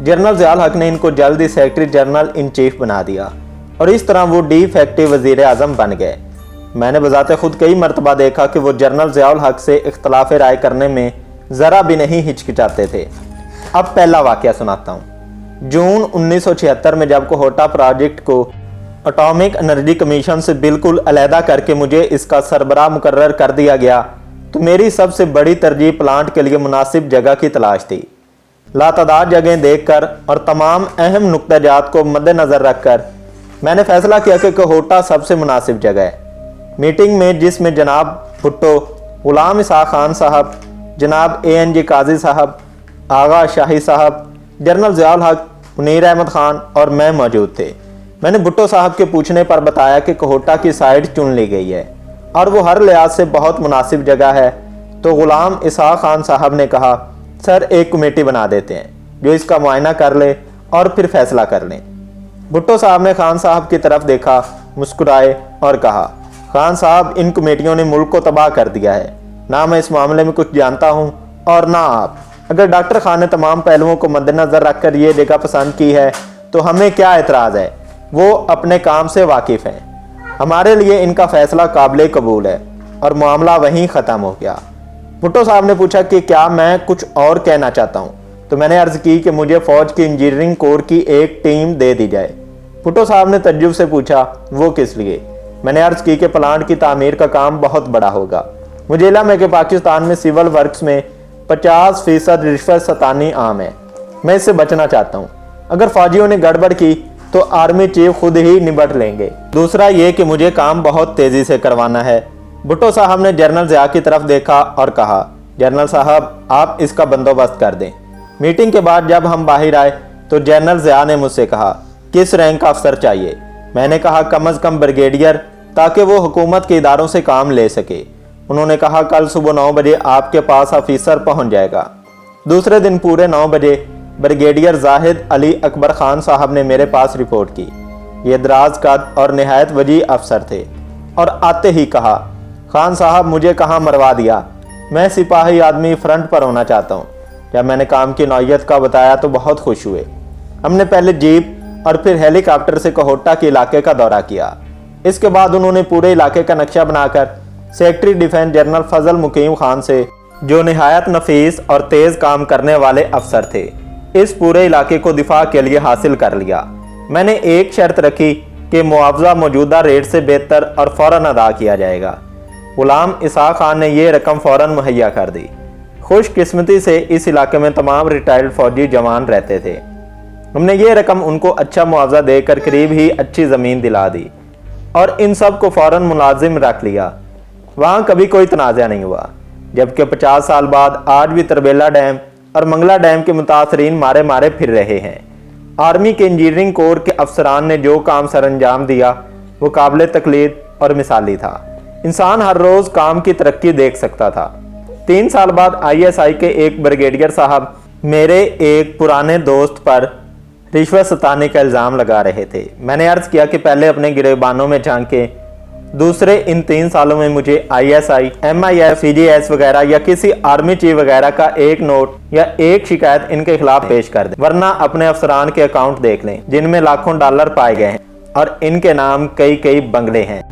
General Ziaul हक ने इनको जल्द ही सेक्रेटरी जनरल इन चीफ बना दिया और इस तरह वो डी फैक्टो वज़ीर आज़म बन गए। मैंने बज़ाते खुद कई मरतबा देखा कि वो जनरल ज़ियाउल हक से इख्तलाफ राय करने में ज़रा भी नहीं हिचकिचाते थे। अब पहला वाक़या सुनाता हूँ। जून 1976 में जब कोहोटा प्रोजेक्ट को एटॉमिक एनर्जी कमीशन से बिल्कुल अलहदा करके मुझे इसका सरबराह मुकर्रर कर दिया गया, तो मेरी सबसे बड़ी तरजीह प्लांट के लिए मुनासिब जगह की तलाश थी। लातादाद जगहें देखकर और तमाम अहम नुक्ताजात को मद्देनज़र रखकर मैंने फैसला किया कि कोहोटा सबसे मुनासिब जगह है। मीटिंग में, जिसमें जनाब भुट्टो, गुलाम इसाक खान साहब, जनाब ANG काजी साहब, आगा शाही साहब, जनरल ज़ियाउल हक, मुनीर अहमद खान और मैं मौजूद थे। मैंने भुट्टो साहब के पूछने पर बताया कि कोहोटा की साइट चुन ली गई है और वो हर लिहाज से बहुत मुनासिब जगह है। तो गुलाम इसाक खान साहब ने कहा, सर एक कमेटी बना देते हैं जो इसका मुआयना कर ले और फिर फैसला कर लें। भुट्टो साहब ने खान साहब की तरफ देखा, मुस्कुराए और कहा, खान साहब, इन कमेटियों ने मुल्क को तबाह कर दिया है। ना मैं इस मामले में कुछ जानता हूँ और ना आप। अगर डॉक्टर खान ने तमाम पहलुओं को मद्देनज़र रखकर ये जगह पसंद की है तो हमें क्या एतराज़ है। वो अपने काम से वाकिफ़ हैं। हमारे लिए इनका फ़ैसला काबिल कबूल है और मामला वहीं ख़त्म हो गया। भुट्टो साहब ने पूछा कि क्या मैं कुछ और कहना चाहता हूँ, तो मैंने अर्ज़ की कि मुझे फ़ौज की इंजीनियरिंग कोर की एक टीम दे दी जाए। भुट्टो साहब ने तज्जुब से पूछा, वो किस लिए? मैंने अर्ज़ की कि प्लांट की तामीर का काम बहुत बड़ा होगा। मुझे इल्म है कि पाकिस्तान में सिविल वर्क्स में 50% रिश्वत सतानी आम है। मैं इससे बचना चाहता हूँ। अगर फौजियों ने गड़बड़ की तो आर्मी चीफ खुद ही निपट लेंगे। दूसरा ये कि मुझे काम बहुत तेज़ी से करवाना है। भुट्टो साहब ने जनरल ज़िया की तरफ देखा और कहा, जनरल साहब, आप इसका बंदोबस्त कर दें। मीटिंग के बाद जब हम बाहर आए तो जनरल ज़िया ने मुझसे कहा, किस रैंक का अफसर चाहिए? मैंने कहा, कम अज़ कम ब्रिगेडियर, ताकि वो हुकूमत के इदारों से काम ले सके। उन्होंने कहा, कल सुबह 9 बजे आपके पास ऑफिसर पहुंच जाएगा। दूसरे दिन पूरे 9 बजे ब्रिगेडियर जाहिद अली अकबर खान साहब ने मेरे पास रिपोर्ट की। ये दराज कद और नहायत वजी अफसर थे और आते ही कहा, खान साहब, मुझे कहाँ मरवा दिया। मैं सिपाही आदमी फ्रंट पर होना चाहता हूँ। जब मैंने काम की नौयत का बताया तो बहुत खुश हुए। हमने पहले जीप और फिर हेलीकॉप्टर से कोहोटा के इलाके का दौरा किया। इसके बाद उन्होंने पूरे इलाके का नक्शा बनाकर सेक्रेटरी डिफेंस जनरल फजल मुकीम खान से, जो नहायत नफीस और तेज़ काम करने वाले अफसर थे, इस पूरे इलाके को दिफा के लिए हासिल कर लिया। मैंने एक शर्त रखी कि मुआवजा मौजूदा रेट से बेहतर और फ़ौरन अदा किया जाएगा। गुलाम इसाक खान ने यह रकम फ़ौरन मुहैया कर दी। खुशकिस्मती से इस इलाके में तमाम रिटायर्ड फौजी जवान रहते थे। हमने ये रकम उनको अच्छा मुआवजा देकर करीब ही अच्छी ज़मीन दिला दी और इन सब को फ़ौरन मुलाजिम रख लिया। वहाँ कभी कोई तनाज़ा नहीं हुआ। जबकि 50 साल बाद आज भी तरबेला डैम और मंगला डैम के मुतासरीन मारे मारे फिर रहे हैं। आर्मी के इंजीनियरिंग कोर के अफसरान ने जो काम सर अंजाम दिया वो काबिल तकलीद और मिसाली था। इंसान हर रोज़ काम की तरक्की देख सकता था। 3 साल बाद ISI के एक ब्रिगेडियर साहब मेरे एक पुराने दोस्त पर रिश्वत सताने का इल्ज़ाम लगा रहे थे। मैंने अर्ज़ किया कि पहले अपने गिरेबानों में झांके, दूसरे इन 3 सालों में मुझे ISI, MIF, CGS वगैरह या किसी आर्मी चीफ वगैरह का एक नोट या एक शिकायत इनके खिलाफ पेश कर दें, वरना अपने अफसरान के अकाउंट देख लें जिनमें लाखों डॉलर पाए गए हैं और इनके नाम कई कई बंगले हैं।